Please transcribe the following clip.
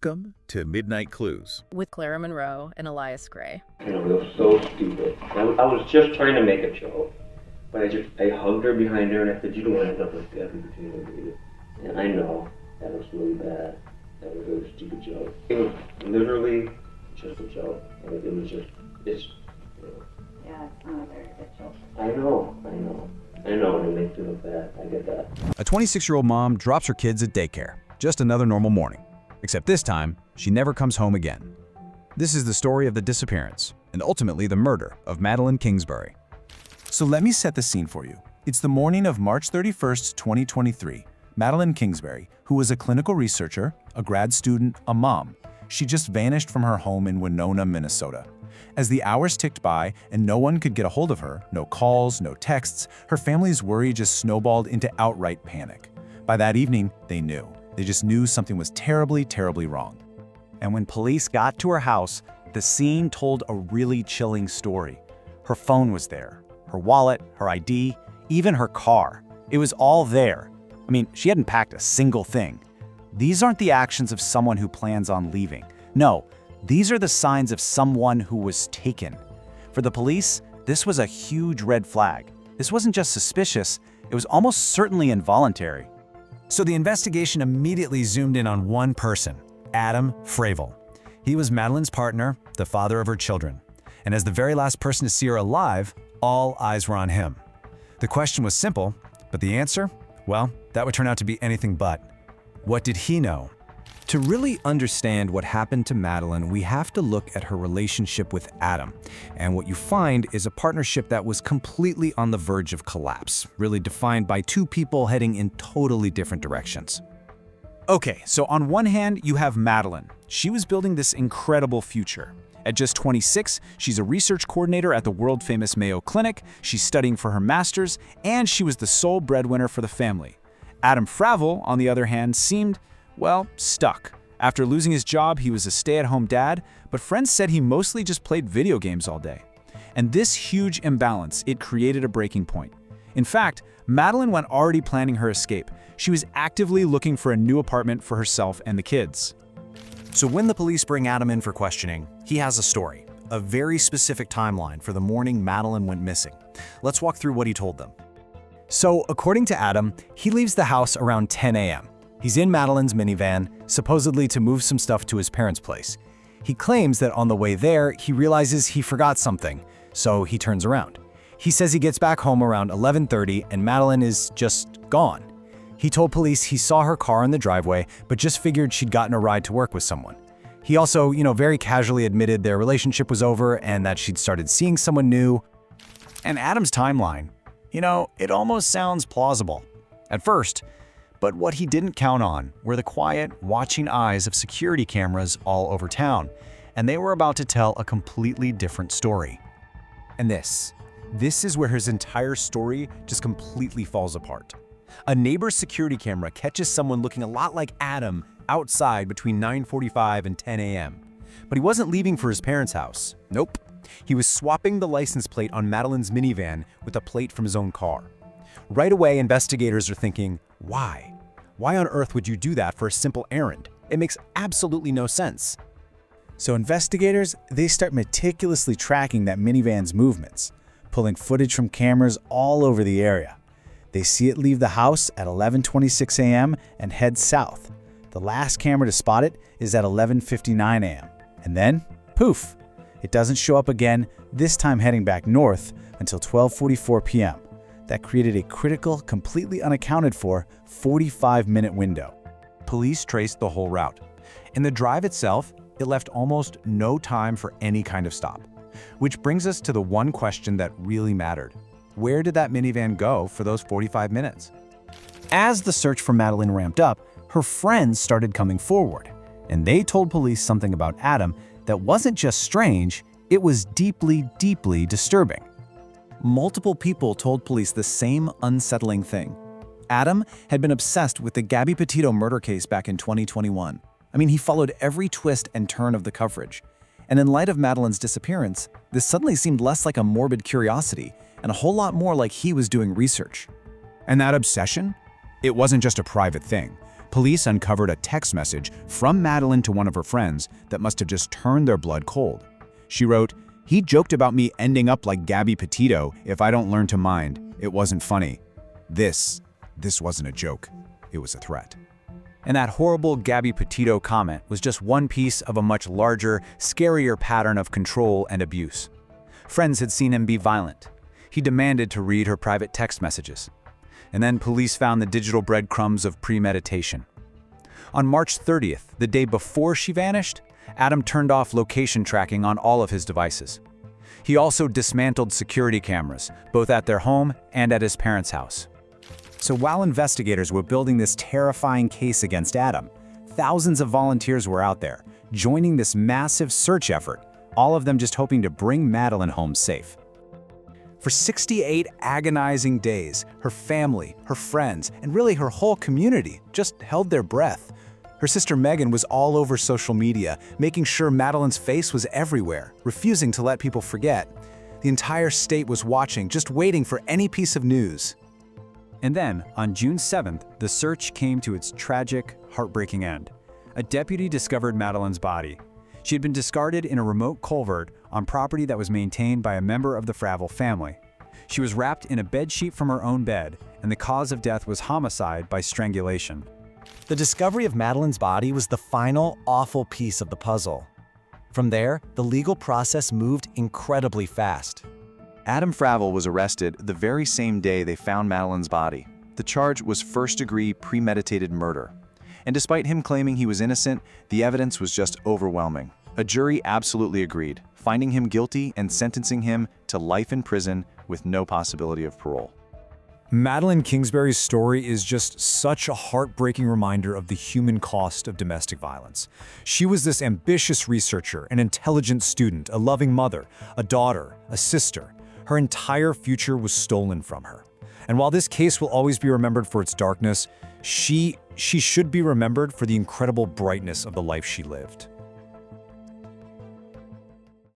Welcome to Midnight Clues. With Clara Monroe and Elias Gray. You know, it was so stupid. I was just trying to make a joke, but I hugged her behind her and I said, "You don't want to end up like Gabby Petito, do you?" And I know that was really bad. That was a really stupid joke. It was literally just a joke, and it was just, you know. Yeah, it's not a very good joke. I know, and it makes me look bad. I get that. A 26-year-old mom drops her kids at daycare. Just another normal morning. Except this time, she never comes home again. This is the story of the disappearance, and ultimately the murder of Madeline Kingsbury. So let me set the scene for you. It's the morning of March 31st, 2023. Madeline Kingsbury, who was a clinical researcher, a grad student, a mom, she just vanished from her home in Winona, Minnesota. As the hours ticked by and no one could get a hold of her, no calls, no texts, her family's worry just snowballed into outright panic. By that evening, they knew. They just knew something was terribly, terribly wrong. And when police got to her house, the scene told a really chilling story. Her phone was there, her wallet, her ID, even her car. It was all there. I mean, she hadn't packed a single thing. These aren't the actions of someone who plans on leaving. No, these are the signs of someone who was taken. For the police, this was a huge red flag. This wasn't just suspicious, it was almost certainly involuntary. So the investigation immediately zoomed in on one person, Adam Fravel. He was Madeline's partner, the father of her children. And as the very last person to see her alive, all eyes were on him. The question was simple, but the answer? Well, that would turn out to be anything but. What did he know? To really understand what happened to Madeline, we have to look at her relationship with Adam. And what you find is a partnership that was completely on the verge of collapse, really defined by two people heading in totally different directions. Okay, so on one hand, you have Madeline. She was building this incredible future. At just 26, she's a research coordinator at the world-famous Mayo Clinic, she's studying for her master's, and she was the sole breadwinner for the family. Adam Fravel, on the other hand, seemed, well, stuck. After losing his job, he was a stay-at-home dad, but friends said he mostly just played video games all day. And this huge imbalance, it created a breaking point. In fact, Madeline went already planning her escape. She was actively looking for a new apartment for herself and the kids. So when the police bring Adam in for questioning, he has a story, a very specific timeline for the morning Madeline went missing. Let's walk through what he told them. So, according to Adam, he leaves the house around 10 a.m. He's in Madeline's minivan, supposedly to move some stuff to his parents' place. He claims that on the way there, he realizes he forgot something, so he turns around. He says he gets back home around 11:30 and Madeline is just gone. He told police he saw her car in the driveway, but just figured she'd gotten a ride to work with someone. He also, very casually admitted their relationship was over and that she'd started seeing someone new. And Adam's timeline, it almost sounds plausible at first. But what he didn't count on were the quiet, watching eyes of security cameras all over town, and they were about to tell a completely different story. And this is where his entire story just completely falls apart. A neighbor's security camera catches someone looking a lot like Adam outside between 9:45 and 10 a.m. But he wasn't leaving for his parents' house. Nope. He was swapping the license plate on Madeline's minivan with a plate from his own car. Right away, investigators are thinking, why? Why on earth would you do that for a simple errand? It makes absolutely no sense. So investigators, they start meticulously tracking that minivan's movements, pulling footage from cameras all over the area. They see it leave the house at 11:26 a.m. and head south. The last camera to spot it is at 11:59 a.m. And then, poof, it doesn't show up again, this time heading back north until 12:44 p.m. That created a critical, completely unaccounted for 45-minute window. Police traced the whole route. In the drive itself, it left almost no time for any kind of stop. Which brings us to the one question that really mattered. Where did that minivan go for those 45 minutes? As the search for Madeline ramped up, her friends started coming forward, and they told police something about Adam that wasn't just strange, it was deeply, deeply disturbing. Multiple people told police the same unsettling thing. Adam had been obsessed with the Gabby Petito murder case back in 2021. I mean, he followed every twist and turn of the coverage. And in light of Madeline's disappearance, this suddenly seemed less like a morbid curiosity and a whole lot more like he was doing research. And that obsession? It wasn't just a private thing. Police uncovered a text message from Madeline to one of her friends that must have just turned their blood cold. She wrote, "He joked about me ending up like Gabby Petito if I don't learn to mind. It wasn't funny. This wasn't a joke. It was a threat." And that horrible Gabby Petito comment was just one piece of a much larger, scarier pattern of control and abuse. Friends had seen him be violent. He demanded to read her private text messages. And then police found the digital breadcrumbs of premeditation. On March 30th, the day before she vanished, Adam turned off location tracking on all of his devices. He also dismantled security cameras, both at their home and at his parents' house. So while investigators were building this terrifying case against Adam, thousands of volunteers were out there, joining this massive search effort, all of them just hoping to bring Madeline home safe. For 68 agonizing days, her family, her friends, and really her whole community just held their breath. Her sister Megan was all over social media, making sure Madeline's face was everywhere, refusing to let people forget. The entire state was watching, just waiting for any piece of news. And then, on June 7th, the search came to its tragic, heartbreaking end. A deputy discovered Madeline's body. She had been discarded in a remote culvert on property that was maintained by a member of the Fravel family. She was wrapped in a bedsheet from her own bed, and the cause of death was homicide by strangulation. The discovery of Madeline's body was the final, awful piece of the puzzle. From there, the legal process moved incredibly fast. Adam Fravel was arrested the very same day they found Madeline's body. The charge was first-degree premeditated murder. And despite him claiming he was innocent, the evidence was just overwhelming. A jury absolutely agreed, finding him guilty and sentencing him to life in prison with no possibility of parole. Madeline Kingsbury's story is just such a heartbreaking reminder of the human cost of domestic violence. She was this ambitious researcher, an intelligent student, a loving mother, a daughter, a sister. Her entire future was stolen from her. And while this case will always be remembered for its darkness, she should be remembered for the incredible brightness of the life she lived.